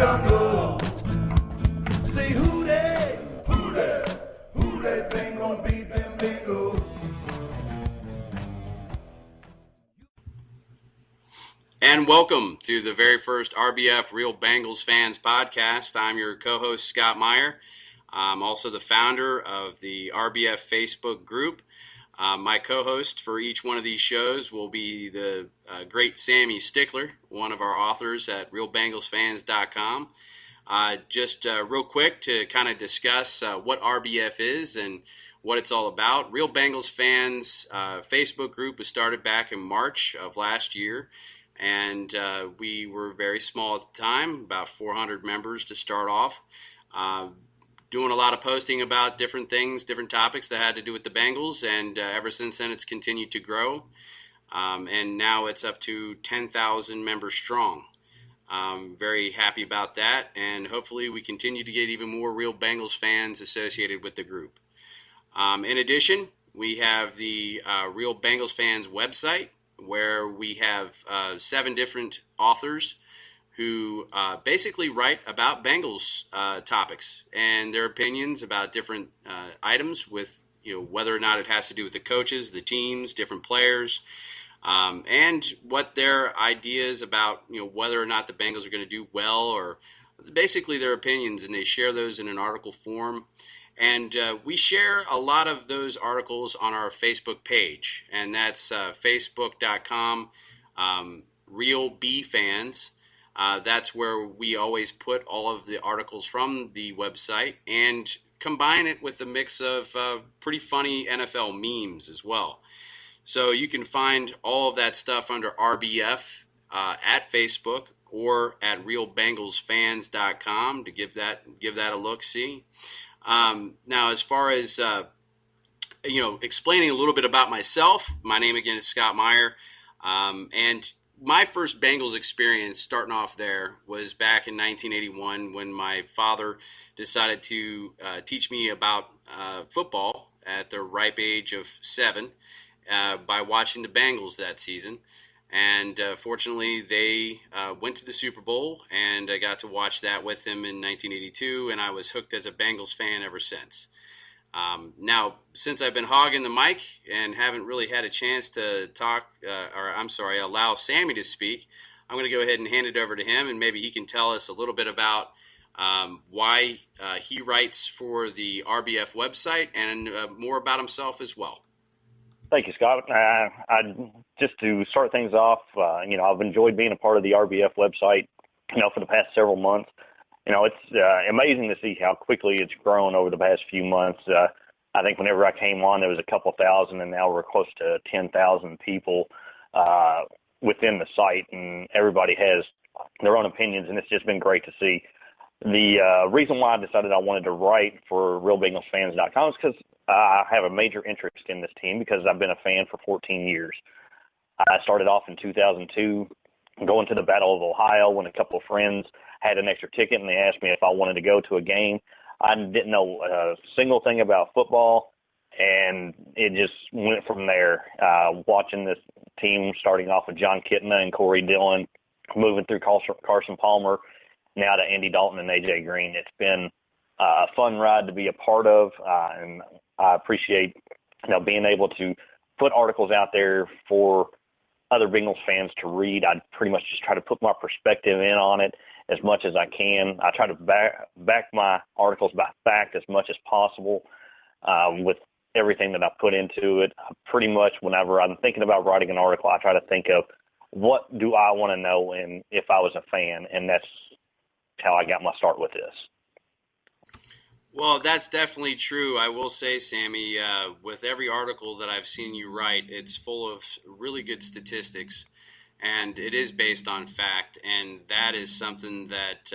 jungle. Say who they think gonna beat them Bengals? And welcome to the very first RBF Real Bengals Fans podcast. I'm your co-host, Scott Meyer. I'm also the founder of the RBF Facebook group. My co-host for each one of these shows will be the great Sammy Stickler, one of our authors at realbengalsfans.com. Just real quick to kind of discuss what RBF is and what it's all about. Real Bengals Fans Facebook group was started back in March of last year, and we were very small at the time, about 400 members to start off. Doing a lot of posting about different things, different topics that had to do with the Bengals, and ever since then it's continued to grow, and now it's up to 10,000 members strong. Very happy about that, and hopefully we continue to get even more Real Bengals fans associated with the group. In addition, we have the Real Bengals Fans website, where we have 7 different authors who basically write about Bengals topics and their opinions about different items, with whether or not it has to do with the coaches, the teams, different players, and what their ideas about whether or not the Bengals are going to do well, or basically their opinions, and they share those in an article form. And we share a lot of those articles on our Facebook page, and that's facebook.com Real B Fans. That's where we always put all of the articles from the website and combine it with a mix of pretty funny NFL memes as well. So you can find all of that stuff under RBF at Facebook or at realbengalsfans.com to give that a look-see. Now, as far as explaining a little bit about myself, my name again is Scott Meyer, and my first Bengals experience, starting off there, was back in 1981 when my father decided to teach me about football at the ripe age of 7 by watching the Bengals that season. And fortunately, they went to the Super Bowl, and I got to watch that with him in 1982, and I was hooked as a Bengals fan ever since. Now, since I've been hogging the mic and haven't really had a chance to allow Sammy to speak, I'm going to go ahead and hand it over to him, and maybe he can tell us a little bit about why he writes for the RBF website, and more about himself as well. Thank you, Scott. Just to start things off, I've enjoyed being a part of the RBF website, for the past several months. It's amazing to see how quickly it's grown over the past few months. I think whenever I came on, there was a couple thousand, and now we're close to 10,000 people within the site, and everybody has their own opinions, and it's just been great to see. The reason why I decided I wanted to write for realbengalsfans.com is because I have a major interest in this team, because I've been a fan for 14 years. I started off in 2002 going to the Battle of Ohio when a couple of friends had an extra ticket, and they asked me if I wanted to go to a game. I didn't know a single thing about football, and it just went from there. Watching this team starting off with John Kitna and Corey Dillon, moving through Carson Palmer, now to Andy Dalton and A.J. Green. It's been a fun ride to be a part of, and I appreciate being able to put articles out there for other Bengals fans to read. I pretty much just try to put my perspective in on it as much as I can. I try to back my articles by fact as much as possible with everything that I put into it. Pretty much whenever I'm thinking about writing an article, I try to think of what do I want to know, and if I was a fan, and that's how I got my start with this. Well, that's definitely true. I will say, Sammy, with every article that I've seen you write, it's full of really good statistics, and it is based on fact, and that is something that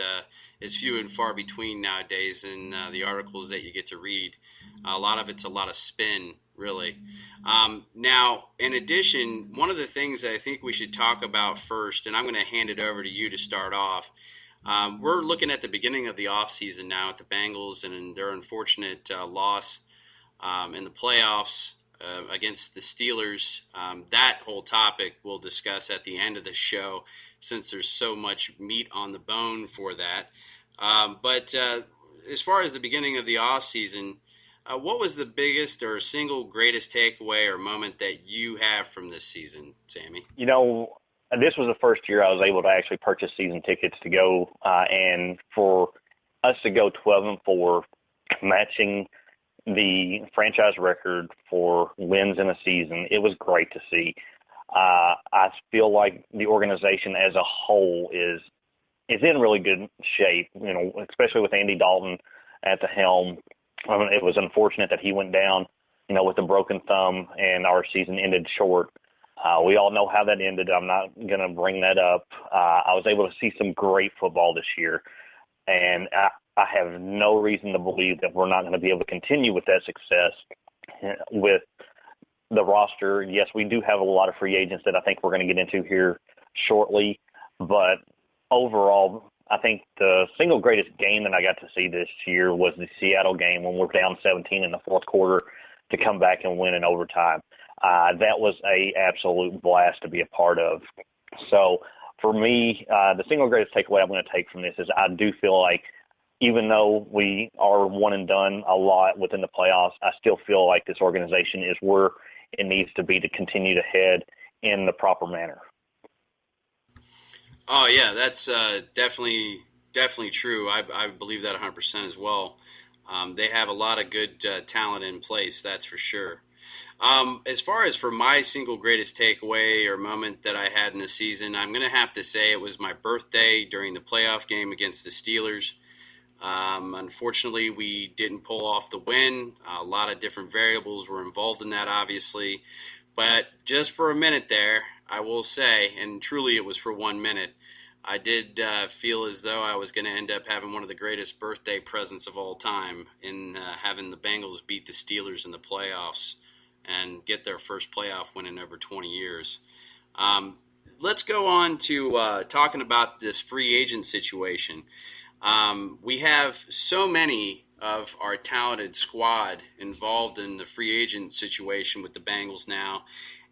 is few and far between nowadays in the articles that you get to read. A lot of it's a lot of spin, really. Now, in addition, one of the things that I think we should talk about first, and I'm going to hand it over to you to start off, we're looking at the beginning of the offseason now at the Bengals and their unfortunate loss in the playoffs against the Steelers. That whole topic we'll discuss at the end of the show. since there's so much meat on the bone for that. But as far as the beginning of the off season, what was the biggest or single greatest takeaway or moment that you have from this season, Sammy? This was the first year I was able to actually purchase season tickets to go, and for us to go 12-4, matching the franchise record for wins in a season, it was great to see. I feel like the organization as a whole is in really good shape, especially with Andy Dalton at the helm. It was unfortunate that he went down, with a broken thumb, and our season ended short. We all know how that ended. I'm not going to bring that up. I was able to see some great football this year, and I have no reason to believe that we're not going to be able to continue with that success with the roster. Yes, we do have a lot of free agents that I think we're going to get into here shortly, but overall, I think the single greatest game that I got to see this year was the Seattle game when we're down 17 in the fourth quarter to come back and win in overtime. That was a absolute blast to be a part of. So for me, the single greatest takeaway I'm going to take from this is I do feel like even though we are one and done a lot within the playoffs, I still feel like this organization is where it needs to be to continue to head in the proper manner. Oh yeah, that's definitely true. I believe that 100% as well. They have a lot of good talent in place, that's for sure. As far as for my single greatest takeaway or moment that I had in the season, I'm going to have to say it was my birthday during the playoff game against the Steelers. Unfortunately, we didn't pull off the win. A lot of different variables were involved in that, obviously. But just for a minute there, I will say, and truly it was for 1 minute, I did feel as though I was going to end up having one of the greatest birthday presents of all time in having the Bengals beat the Steelers in the playoffs and get their first playoff win in over 20 years. Let's go on to talking about this free agent situation. We have so many of our talented squad involved in the free agent situation with the Bengals now,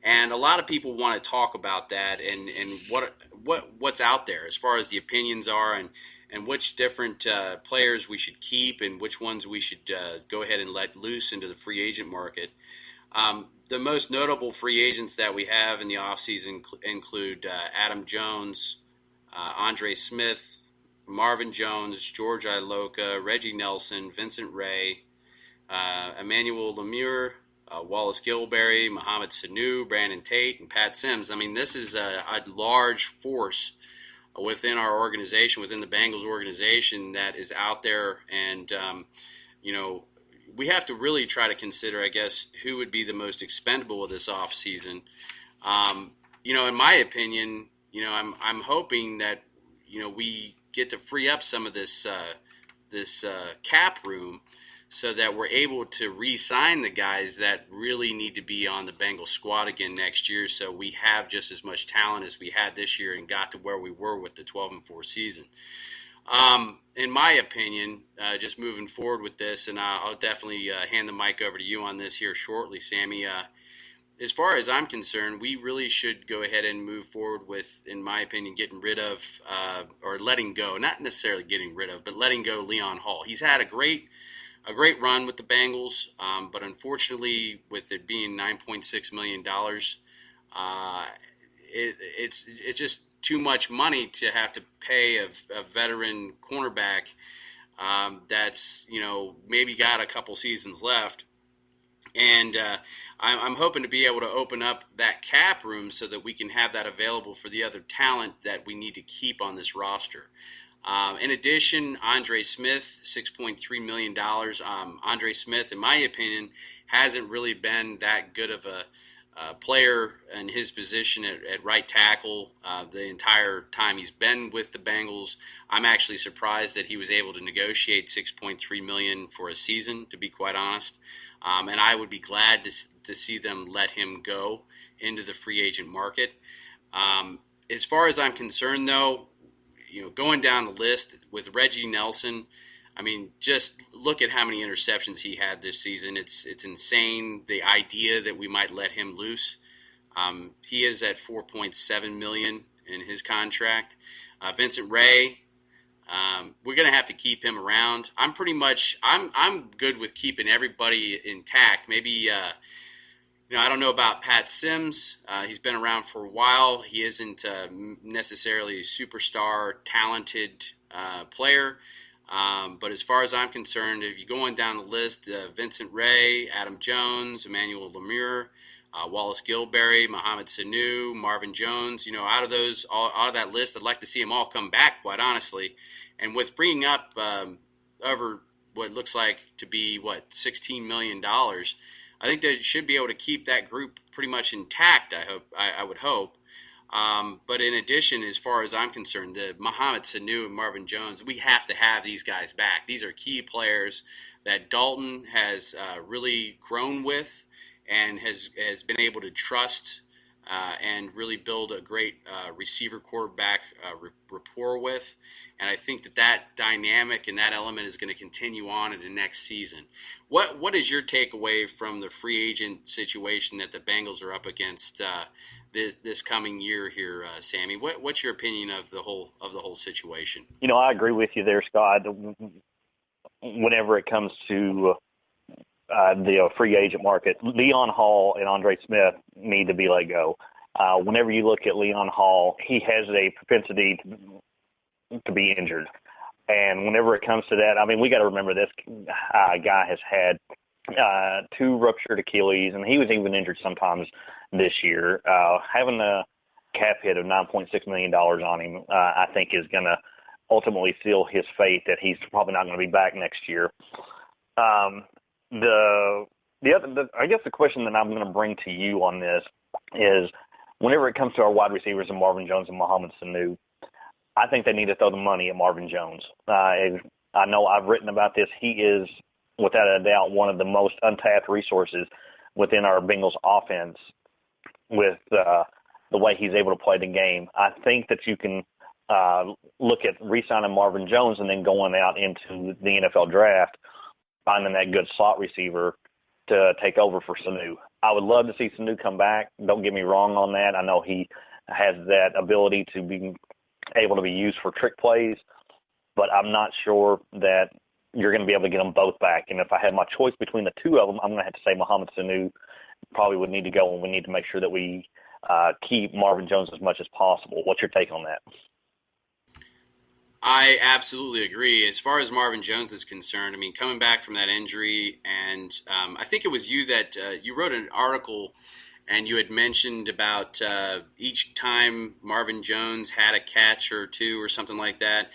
and a lot of people want to talk about that and what's out there as far as the opinions are and which different players we should keep and which ones we should go ahead and let loose into the free agent market. The most notable free agents that we have in the offseason include Adam Jones, Andre Smith, Marvin Jones, George Iloka, Reggie Nelson, Vincent Ray, Emmanuel Lemire, Wallace Gilberry, Mohamed Sanu, Brandon Tate, and Pat Sims. I mean, this is a large force within our organization, within the Bengals organization that is out there. And, we have to really try to consider, I guess, who would be the most expendable of this offseason. In my opinion, I'm hoping that, we get to free up some of this cap room so that we're able to re-sign the guys that really need to be on the Bengals squad again next year, so we have just as much talent as we had this year and got to where we were with the 12-4 season. In my opinion, just moving forward with this, and I'll definitely hand the mic over to you on this here shortly, Sammy. As far as I'm concerned, we really should go ahead and move forward with, in my opinion, getting rid of or letting go, not necessarily getting rid of, but letting go Leon Hall. He's had a great run with the Bengals, but unfortunately, with it being $9.6 million, it's just too much money to have to pay a veteran cornerback that's maybe got a couple seasons left. And I'm hoping to be able to open up that cap room so that we can have that available for the other talent that we need to keep on this roster. In addition, Andre Smith, $6.3 million. Andre Smith, in my opinion, hasn't really been that good of a player in his position at right tackle the entire time he's been with the Bengals. I'm actually surprised that he was able to negotiate $6.3 million for a season, to be quite honest. And I would be glad to see them let him go into the free agent market. As far as I'm concerned, though, going down the list with Reggie Nelson, I mean, just look at how many interceptions he had this season. It's insane, the idea that we might let him loose. He is at $4.7 million, in his contract. Vincent Ray, we're going to have to keep him around. I'm good with keeping everybody intact. Maybe, I don't know about Pat Sims. He's been around for a while. He isn't necessarily a superstar, talented player. But as far as I'm concerned, if you're going down the list, Vincent Ray, Adam Jones, Emmanuel Lemire, Wallace Gilberry, Mohamed Sanu, Marvin Jones, out of that list, I'd like to see them all come back, quite honestly. And with freeing up over what looks like to be, $16 million, I think they should be able to keep that group pretty much intact, I would hope. But in addition, as far as I'm concerned, the Mohamed Sanu and Marvin Jones, we have to have these guys back. These are key players that Dalton has really grown with and has been able to trust and really build a great receiver quarterback rapport with. And I think that dynamic and that element is going to continue on in the next season. What is your takeaway from the free agent situation that the Bengals are up against this coming year here, Sammy? What's your opinion of the whole situation? I agree with you there, Scott. Whenever it comes to the free agent market, Leon Hall and Andre Smith need to be let go. Whenever you look at Leon Hall, he has a propensity to be injured. And whenever it comes to that, we got to remember this guy has had 2 ruptured Achilles, and he was even injured sometimes this year. Having a cap hit of $9.6 million on him, I think is going to ultimately seal his fate that he's probably not going to be back next year. I guess the question that I'm going to bring to you on this is, whenever it comes to our wide receivers and Marvin Jones and Mohamed Sanu, I think they need to throw the money at Marvin Jones. I know I've written about this. He is, without a doubt, one of the most untapped resources within our Bengals offense with the way he's able to play the game. I think that you can look at re-signing Marvin Jones and then going out into the NFL draft, finding that good slot receiver to take over for Sanu. I would love to see Sanu come back. Don't get me wrong on that. I know he has that ability to be able to be used for trick plays, but I'm not sure that you're going to be able to get them both back. And if I had my choice between the two of them, I'm going to have to say Mohamed Sanu probably would need to go, and we need to make sure that we keep Marvin Jones as much as possible. What's your take on that? I absolutely agree. As far as Marvin Jones is concerned, coming back from that injury, and I think it was you that you wrote an article and you had mentioned about each time Marvin Jones had a catch or two or something like that,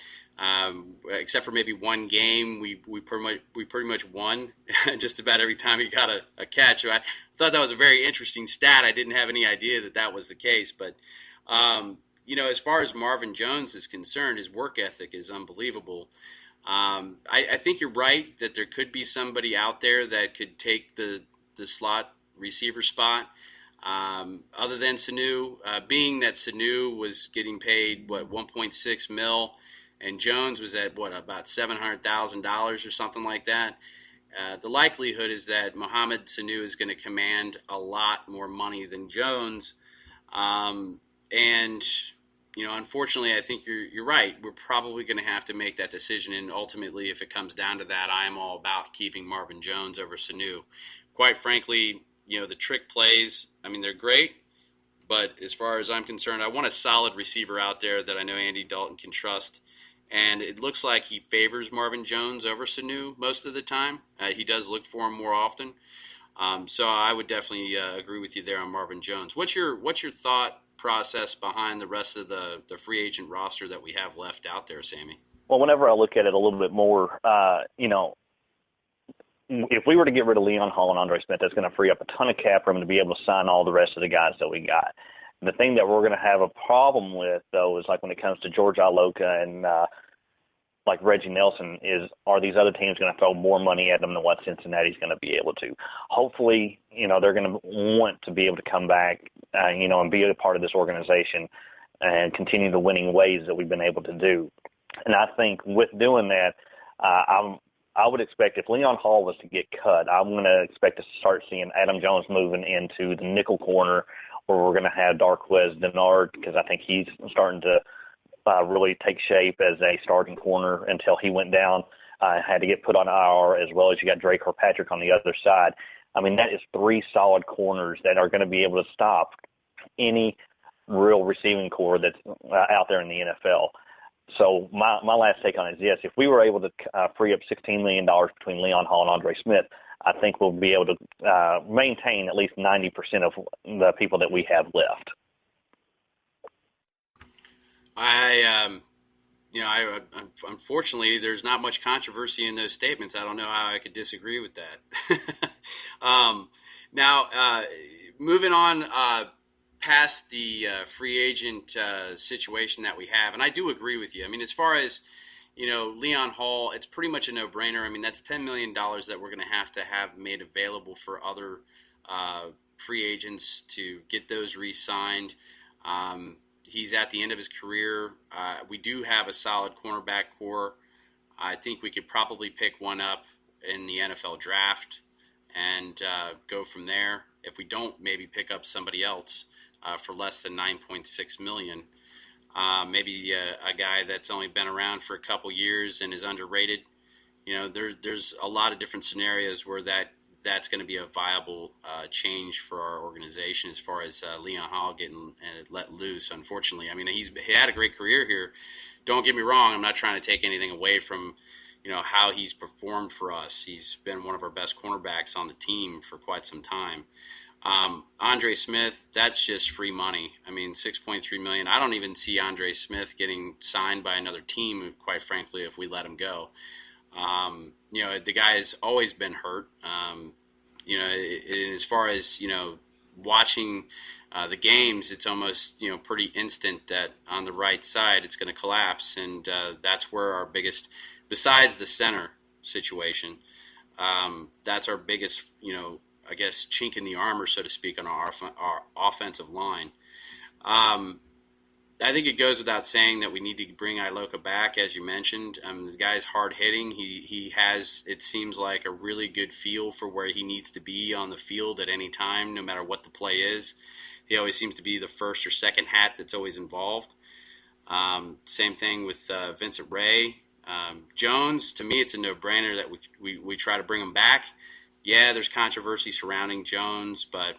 except for maybe one game, we pretty much won just about every time he got a catch. I thought that was a very interesting stat. I didn't have any idea that was the case, but as far as Marvin Jones is concerned, his work ethic is unbelievable. I think you're right that there could be somebody out there that could take the slot receiver spot. Other than Sanu, being that Sanu was getting paid, $1.6 million, and Jones was at, about $700,000 or something like that. The likelihood is that Mohamed Sanu is going to command a lot more money than Jones. Unfortunately, I think you're right. We're probably going to have to make that decision, and ultimately, if it comes down to that, I am all about keeping Marvin Jones over Sanu. Quite frankly, the trick plays, they're great, but as far as I'm concerned, I want a solid receiver out there that I know Andy Dalton can trust, and it looks like he favors Marvin Jones over Sanu most of the time. He does look for him more often, so I would definitely agree with you there on Marvin Jones. What's your thought process behind the rest of the free agent roster that we have left out there, Sammy? Well, whenever I look at it a little bit more, if we were to get rid of Leon Hall and Andre Smith, that's going to free up a ton of cap room to be able to sign all the rest of the guys that we got. The thing that we're going to have a problem with, though, is like when it comes to George Iloka and like Reggie Nelson, are these other teams going to throw more money at them than what Cincinnati's going to be able to? Hopefully, they're going to want to be able to come back, and be a part of this organization and continue the winning ways that we've been able to do. And I think with doing that, I would expect if Leon Hall was to get cut, I'm going to expect to start seeing Adam Jones moving into the nickel corner or we're going to have Darqueze Dennard, because I think he's starting to really take shape as a starting corner until he went down. Had to get put on IR, as well as you got Dre Kirkpatrick on the other side. I mean, that is three solid corners that are going to be able to stop any real receiving core that's out there in the NFL. So my last take on it is, yes, if we were able to free up $16 million between Leon Hall and Andre Smith, I think we'll be able to maintain at least 90% of the people that we have left. Unfortunately, there's not much controversy in those statements. I don't know how I could disagree with that. Now, moving on past the free agent situation that we have, and I do agree with you. I mean, as far as, Leon Hall, it's pretty much a no-brainer. I mean, that's $10 million that we're going to have made available for other free agents to get those re-signed. He's at the end of his career. We do have a solid cornerback core. I think we could probably pick one up in the NFL draft and go from there. If we don't, maybe pick up somebody else for less than $9.6 million. Maybe a guy that's only been around for a couple years and is underrated. There's a lot of different scenarios where that's going to be a viable change for our organization as far as Leon Hall getting let loose, unfortunately. I mean, he had a great career here. Don't get me wrong. I'm not trying to take anything away from, how he's performed for us. He's been one of our best cornerbacks on the team for quite some time. Andre Smith, that's just free money. I mean, $6.3 million. I don't even see Andre Smith getting signed by another team, quite frankly, if we let him go. The guy has always been hurt. As far as, watching the games, it's almost, pretty instant that on the right side it's going to collapse. And that's where our biggest, besides the center situation, that's our biggest, I guess, chink in the armor, so to speak, on our offensive line. I think it goes without saying that we need to bring Iloka back, as you mentioned. The guy's hard hitting. He has, it seems like, a really good feel for where he needs to be on the field at any time, no matter what the play is. He always seems to be the first or second hat that's always involved. Same thing with Vincent Ray. Jones, to me, it's a no-brainer that we try to bring him back. Yeah, there's controversy surrounding Jones, but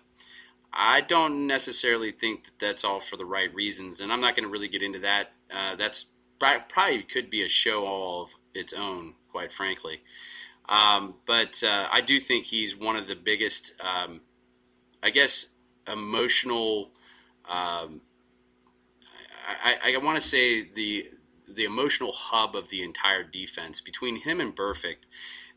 I don't necessarily think that that's all for the right reasons, and I'm not going to really get into that. That's probably could be a show all of its own, quite frankly. But I do think he's one of the biggest, I guess, emotional. I want to say the emotional hub of the entire defense. Between him and Burfict,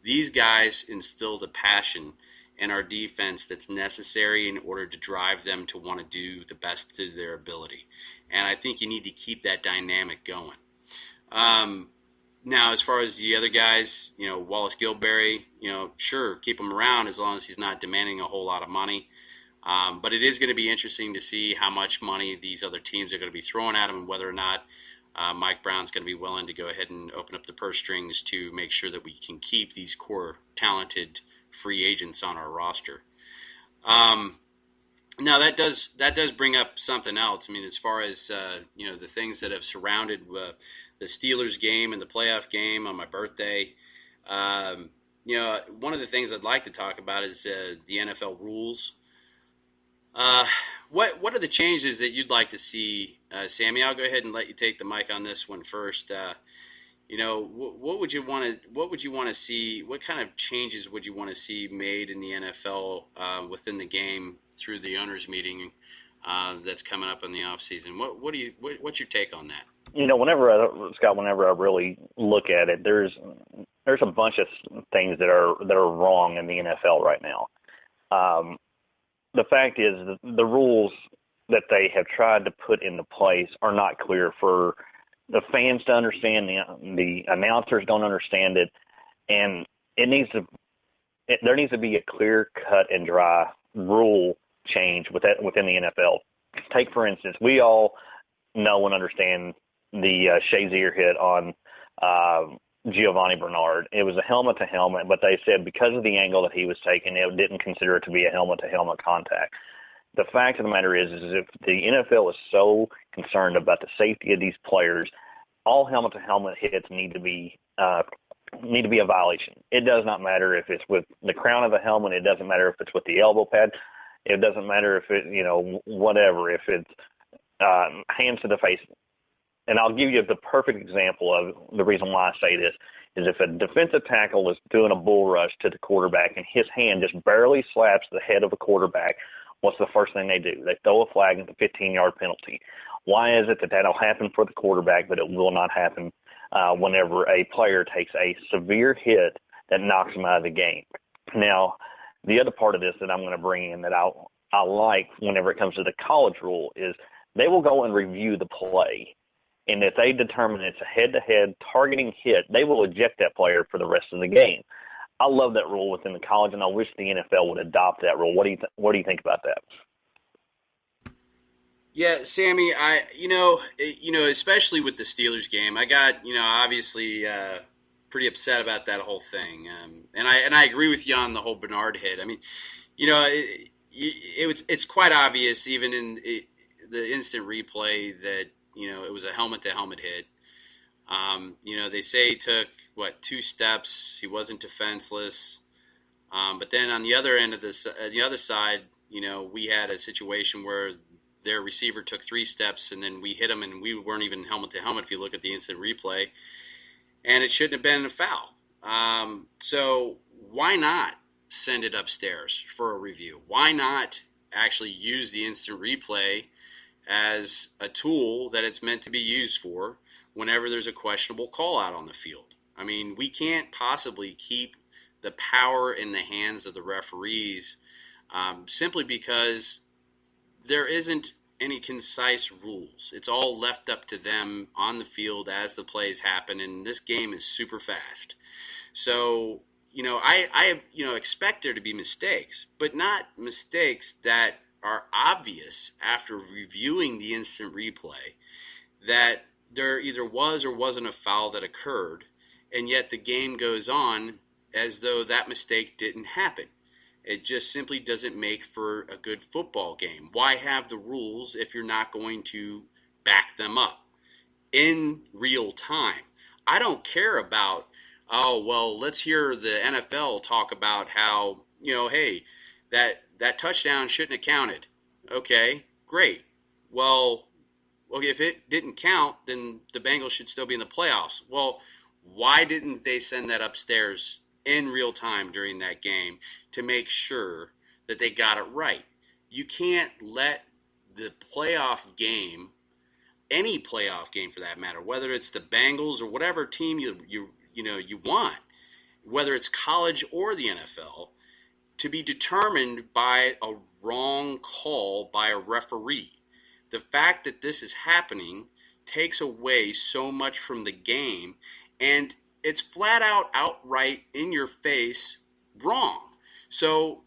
these guys instilled a passion in our defense that's necessary in order to drive them to want to do the best to their ability. And I think you need to keep that dynamic going. Now, as far as the other guys, Wallace Gilberry, sure, keep him around as long as he's not demanding a whole lot of money. But it is going to be interesting to see how much money these other teams are going to be throwing at him and whether or not Mike Brown's going to be willing to go ahead and open up the purse strings to make sure that we can keep these core talented free agents on our roster. Now that does bring up something else. I mean, as far as the things that have surrounded the Steelers game and the playoff game on my birthday, one of the things I'd like to talk about is the NFL rules. What are the changes that you'd like to see, Sammy? I'll go ahead and let you take the mic on this one first. What would you want to see? What kind of changes would you want to see made in the NFL within the game through the owners' meeting that's coming up in the offseason? What's your take on that? Whenever I really look at it, there's a bunch of things that are wrong in the NFL right now. The fact is the rules that they have tried to put into place are not clear for the fans to understand. The announcers don't understand it, and there needs to be a clear cut and dry rule change within the NFL. Take, for instance, we all know and understand the Shazier hit on Giovanni Bernard. It was a helmet-to-helmet, but they said because of the angle that he was taking, it didn't consider it to be a helmet-to-helmet contact. the fact of the matter is if the NFL is so concerned about the safety of these players, all helmet-to-helmet hits need to be a violation. It does not matter if it's with the crown of the helmet. It doesn't matter if it's with the elbow pad. It doesn't matter if it, whatever, if it's hands to the face. And I'll give you the perfect example of the reason why I say this is if a defensive tackle is doing a bull rush to the quarterback and his hand just barely slaps the head of a quarterback, what's the first thing they do? They throw a flag at the 15-yard penalty. Why is it that that'll happen for the quarterback, but it will not happen whenever a player takes a severe hit that knocks him out of the game? Now, the other part of this that I'm going to bring in that I like whenever it comes to the college rule is they will go and review the play. And if they determine it's a head-to-head targeting hit, they will eject that player for the rest of the game. I love that rule within the college, and I wish the NFL would adopt that rule. What do you think about that? Yeah, Sammy, especially with the Steelers game, I got, obviously pretty upset about that whole thing. And I agree with you on the whole Bernard hit. I mean, it's quite obvious even in the instant replay that, it was a helmet-to-helmet hit. They say he took, 2 steps. He wasn't defenseless. But then on the other end of the other side, we had a situation where their receiver took 3 steps, and then we hit him, and we weren't even helmet-to-helmet if you look at the instant replay. And it shouldn't have been a foul. So why not send it upstairs for a review? Why not actually use the instant replay as a tool that it's meant to be used for whenever there's a questionable call out on the field? I mean, we can't possibly keep the power in the hands of the referees simply because there isn't any concise rules. It's all left up to them on the field as the plays happen, and this game is super fast. So, I expect there to be mistakes, but not mistakes that are obvious after reviewing the instant replay that there either was or wasn't a foul that occurred, and yet the game goes on as though that mistake didn't happen. It just simply doesn't make for a good football game. Why have the rules if you're not going to back them up in real time? I don't care about, let's hear the NFL talk about how, hey, that touchdown shouldn't have counted. Okay, great. Well, if it didn't count, then the Bengals should still be in the playoffs. Well, why didn't they send that upstairs in real time during that game to make sure that they got it right? You can't let the playoff game, any playoff game for that matter, whether it's the Bengals or whatever team you want, whether it's college or the NFL, to be determined by a wrong call by a referee. The fact that this is happening takes away so much from the game, and it's flat out, outright, in your face, wrong. So,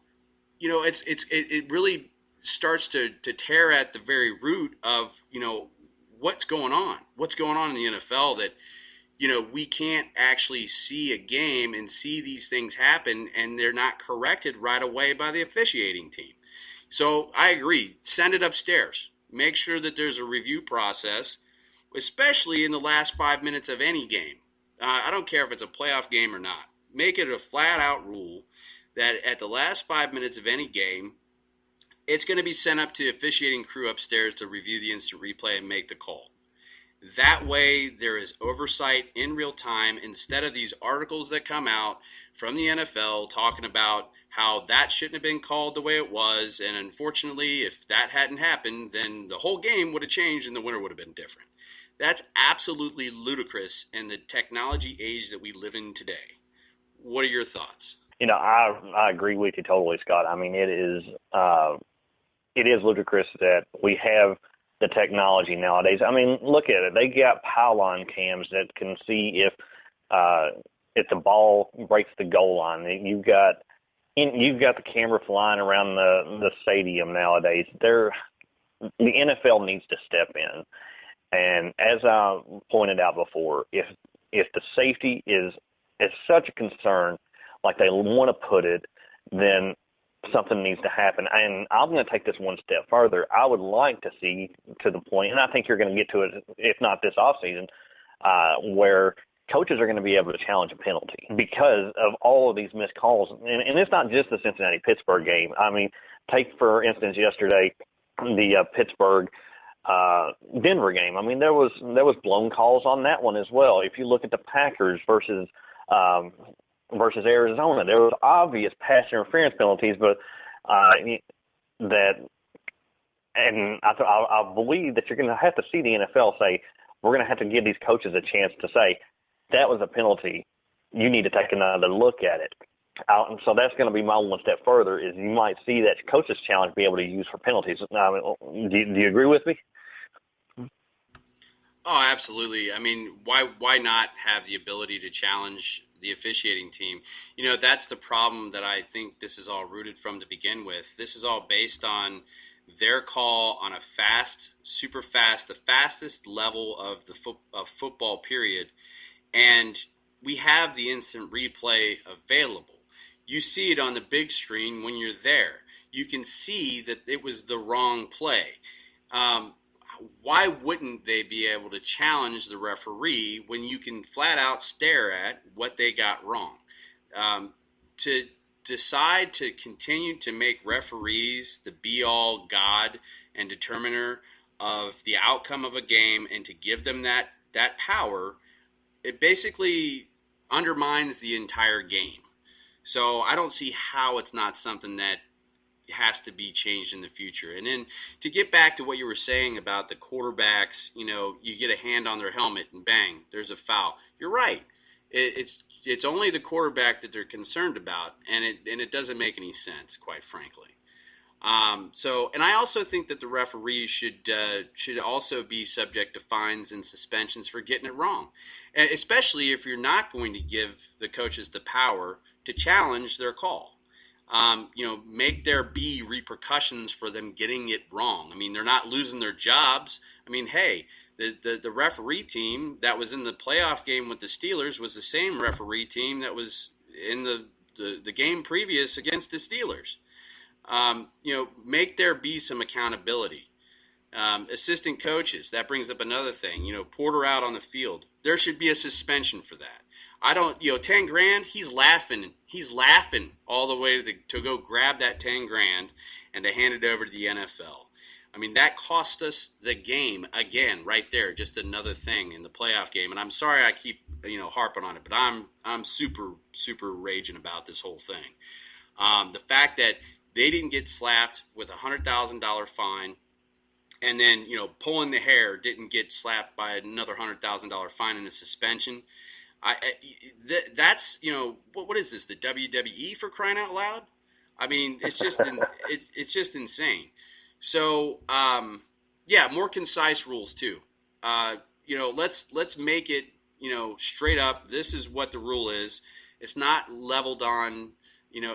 it really starts to tear at the very root of, what's going on. What's going on in the NFL that, we can't actually see a game and see these things happen, and they're not corrected right away by the officiating team. So I agree. Send it upstairs. Make sure that there's a review process, especially in the last 5 minutes of any game. I don't care if it's a playoff game or not. Make it a flat-out rule that at the last 5 minutes of any game, it's going to be sent up to the officiating crew upstairs to review the instant replay and make the call. That way, there is oversight in real time instead of these articles that come out from the NFL talking about how that shouldn't have been called the way it was. And unfortunately, if that hadn't happened, then the whole game would have changed and the winner would have been different. That's absolutely ludicrous in the technology age that we live in today. What are your thoughts? I agree with you totally, Scott. I mean, it is ludicrous that we have the technology nowadays. I mean, look at it. They got pylon cams that can see if the ball breaks the goal line. You've got the camera flying around the stadium nowadays. The NFL needs to step in. And as I pointed out before, if the safety is such a concern, like they want to put it, then something needs to happen. And I'm going to take this one step further. I would like to see to the point, and I think you're going to get to it, if not this offseason, where coaches are going to be able to challenge a penalty because of all of these missed calls. And it's not just the Cincinnati-Pittsburgh game. I mean, take, for instance, yesterday, the Pittsburgh Denver game. I mean, there was blown calls on that one as well. If you look at the Packers versus Arizona, there was obvious pass interference penalties, but that, and I believe that you're going to have to see the NFL say, we're going to have to give these coaches a chance to say, that was a penalty. You need to take another look at it. So that's going to be my one step further, is you might see that coaches challenge be able to use for penalties. Do you agree with me? Oh, absolutely. I mean, why not have the ability to challenge the officiating team? You know, that's the problem that I think this is all rooted from to begin with. This is all based on their call on a super fast, the fastest level of the football period. And we have the instant replay available. You see it on the big screen when you're there. You can see that it was the wrong play. Why wouldn't they be able to challenge the referee when you can flat out stare at what they got wrong? To decide to continue to make referees the be-all God and determiner of the outcome of a game and to give them that power, it basically undermines the entire game. So I don't see how it's not something that has to be changed in the future. And then to get back to what you were saying about the quarterbacks, you know, you get a hand on their helmet and bang, there's a foul. You're right. It's only the quarterback that they're concerned about, and it doesn't make any sense, quite frankly. And I also think that the referees should also be subject to fines and suspensions for getting it wrong, and especially if you're not going to give the coaches the power to challenge their call. Make there be repercussions for them getting it wrong. I mean, they're not losing their jobs. I mean, hey, the referee team that was in the playoff game with the Steelers was the same referee team that was in the game previous against the Steelers. Make there be some accountability. Assistant coaches, that brings up another thing. Porter out on the field. There should be a suspension for that. I don't, $10,000, he's laughing all the way to go grab that $10,000 and to hand it over to the NFL. I mean, that cost us the game again, right there. Just another thing in the playoff game. And I'm sorry I keep, harping on it, but I'm super, super raging about this whole thing. The fact that they didn't get slapped with a $100,000 fine, and then, pulling the hair didn't get slapped by another $100,000 fine and a suspension. That's, what is this, the WWE, for crying out loud? I mean, it's just it's just insane. So, more concise rules too. Let's make it, straight up. This is what the rule is. It's not leveled on,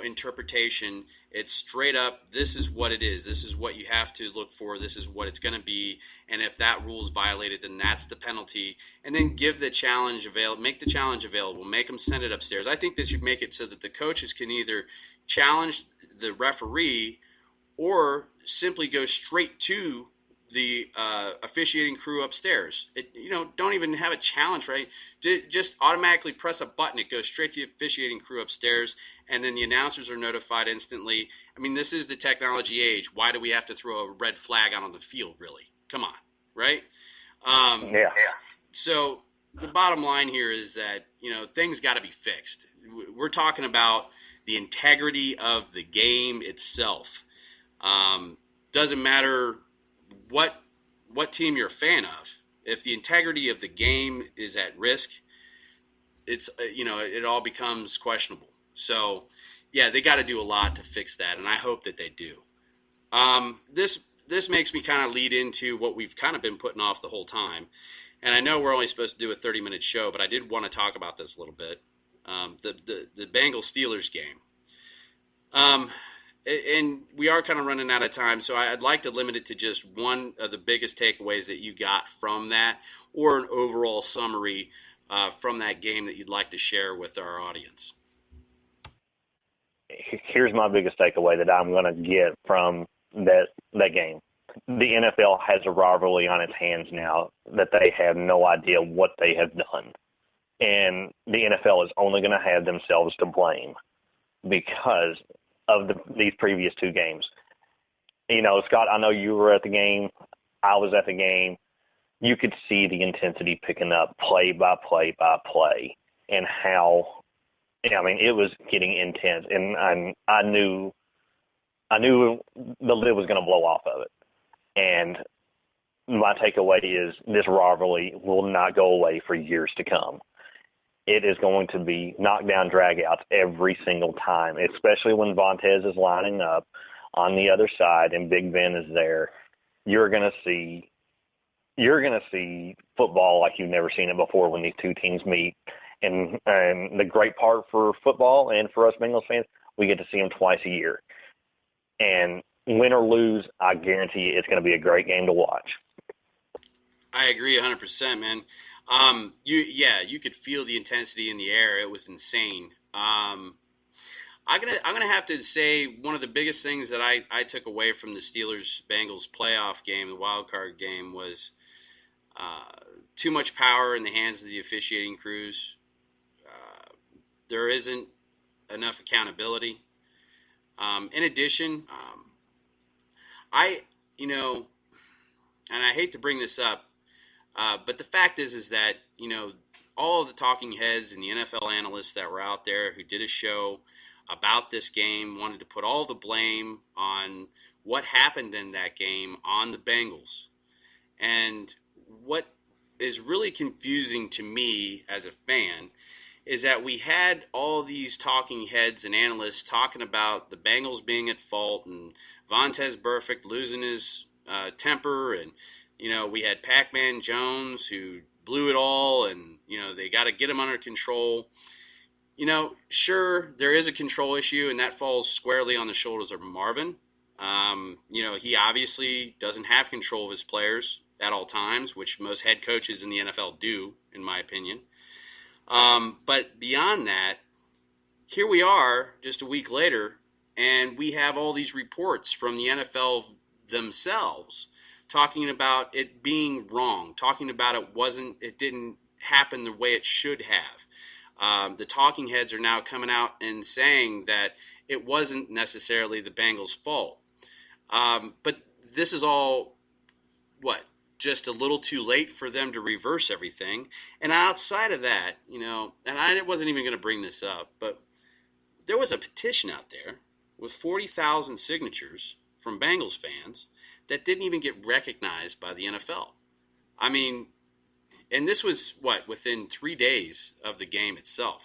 interpretation. It's straight up, this is what it is. This is what you have to look for. This is what it's going to be. And if that rule is violated, then that's the penalty. And then give the challenge make the challenge available. Make them send it upstairs. I think they should make it so that the coaches can either challenge the referee or simply go straight to the officiating crew upstairs. Don't even have a challenge, right? Just automatically press a button. It goes straight to the officiating crew upstairs, and then the announcers are notified instantly. I mean, this is the technology age. Why do we have to throw a red flag out on the field, really? Come on, right? Yeah. So the bottom line here is that, things got to be fixed. We're talking about the integrity of the game itself. Doesn't matter what team you're a fan of. If the integrity of the game is at risk, it's it all becomes questionable. So yeah, they got to do a lot to fix that, and I hope that they do. This makes me kind of lead into what we've kind of been putting off the whole time, and I know we're only supposed to do a 30-minute show, but I did want to talk about this a little bit. The Bengals Steelers game. And we are kind of running out of time, so I'd like to limit it to just one of the biggest takeaways that you got from that, or an overall summary from that game that you'd like to share with our audience. here's my biggest takeaway that I'm going to get from that game. The NFL has a rivalry on its hands now that they have no idea what they have done. And the NFL is only going to have themselves to blame because of these previous two games. Scott, I know you were at the game. I was at the game. You could see the intensity picking up play by play by play and how, it was getting intense. And I knew the lid was going to blow off of it. And my takeaway is this rivalry will not go away for years to come. It is going to be knockdown dragouts every single time, especially when Vontaze is lining up on the other side and Big Ben is there. You're going to see football like you've never seen it before when these two teams meet. And the great part for football and for us Bengals fans, we get to see them twice a year. And win or lose, I guarantee you it's going to be a great game to watch. I agree 100%, man. You could feel the intensity in the air. It was insane. I'm gonna have to say one of the biggest things that I took away from the Steelers-Bengals playoff game, the wild card game, was too much power in the hands of the officiating crews. There isn't enough accountability. In addition, and I hate to bring this up, but the fact is that, all of the talking heads and the NFL analysts that were out there who did a show about this game wanted to put all the blame on what happened in that game on the Bengals. And what is really confusing to me as a fan is that we had all these talking heads and analysts talking about the Bengals being at fault and Vontaze Burfict losing his temper, and we had Pac-Man Jones who blew it all, and they got to get him under control. Sure, there is a control issue, and that falls squarely on the shoulders of Marvin. He obviously doesn't have control of his players at all times, which most head coaches in the NFL do, in my opinion. But beyond that, here we are just a week later, and we have all these reports from the NFL themselves talking about it being wrong, talking about it didn't happen the way it should have. The talking heads are now coming out and saying that it wasn't necessarily the Bengals' fault. But this is all, just a little too late for them to reverse everything. And outside of that, and I wasn't even going to bring this up, but there was a petition out there with 40,000 signatures from Bengals fans that didn't even get recognized by the NFL. And this was, within 3 days of the game itself.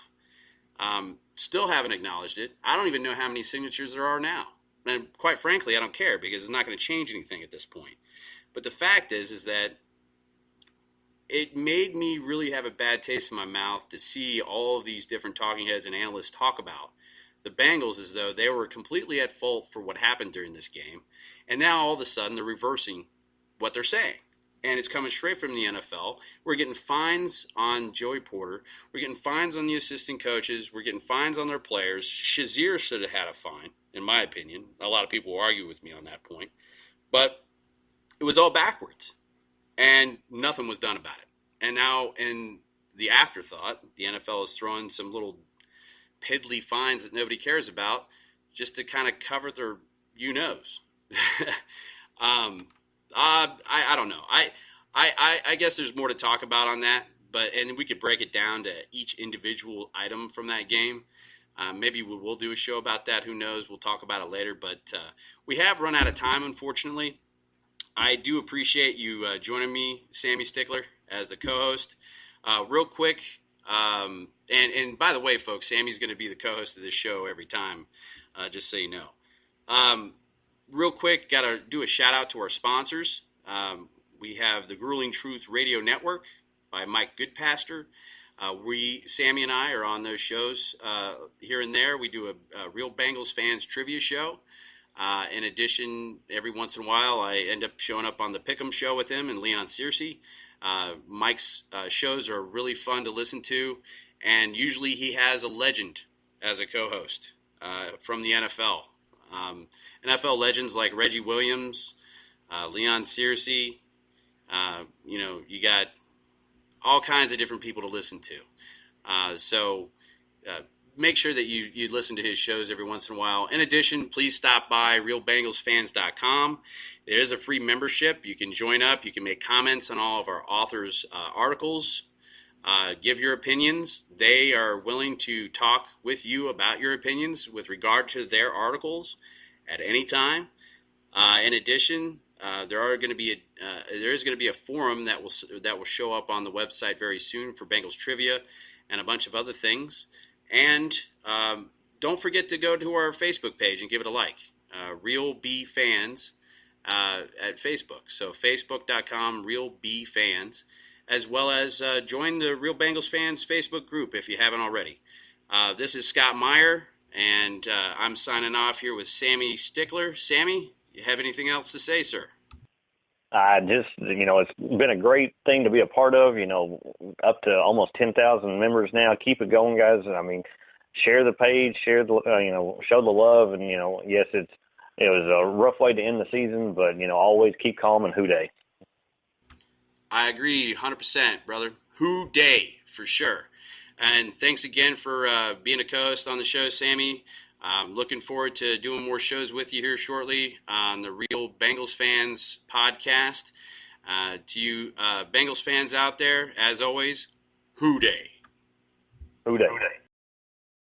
Still haven't acknowledged it. I don't even know how many signatures there are now. And quite frankly, I don't care because it's not going to change anything at this point. But the fact is that it made me really have a bad taste in my mouth to see all of these different talking heads and analysts talk about the Bengals as though they were completely at fault for what happened during this game. And now all of a sudden they're reversing what they're saying. And it's coming straight from the NFL. We're getting fines on Joey Porter. We're getting fines on the assistant coaches. We're getting fines on their players. Shazier should have had a fine, in my opinion. A lot of people will argue with me on that point. But it was all backwards. And nothing was done about it. And now in the afterthought, the NFL is throwing some little piddly fines that nobody cares about just to kind of cover their you-knows. I don't know. I guess there's more to talk about on that, and we could break it down to each individual item from that game. Maybe we will do a show about that. Who knows? We'll talk about it later. But we have run out of time, unfortunately. I do appreciate you joining me, Sammy Stickler, as the co-host. Real quick, and by the way, folks, Sammy's going to be the co-host of this show every time, just so you know. Real quick, got to do a shout-out to our sponsors. We have the Grueling Truth Radio Network by Mike Goodpaster. Sammy and I are on those shows here and there. We do a Real Bengals Fans trivia show. In addition, every once in a while, I end up showing up on the Pick'em show with him and Leon Searcy. Mike's shows are really fun to listen to, and usually he has a legend as a co-host. from the NFL. NFL legends like Reggie Williams, Leon Searcy. You got all kinds of different people to listen to. So make sure that you listen to his shows every once in a while. In addition, please stop by realbengalsfans.com. There is a free membership. You can join up. You can make comments on all of our authors' articles. Give your opinions. They are willing to talk with you about your opinions with regard to their articles at any time. In addition, there is going to be a forum that will show up on the website very soon for Bengals trivia and a bunch of other things. And don't forget to go to our Facebook page and give it a like. Real B Fans at Facebook. So facebook.com Real B Fans, as well as join the Real Bengals Fans Facebook group if you haven't already. This is Scott Meyer, and I'm signing off here with Sammy Stickler. Sammy, you have anything else to say, sir? It's been a great thing to be a part of, up to almost 10,000 members now. Keep it going, guys. I mean, share the page, share the, show the love. And, yes, it was a rough way to end the season, but, always keep calm and hoo-day. I agree 100%, brother. Hoo-day, for sure. And thanks again for being a co-host on the show, Sammy. I'm looking forward to doing more shows with you here shortly on the Real Bengals Fans podcast. To you Bengals fans out there, as always, hoo-day. Hoo-day.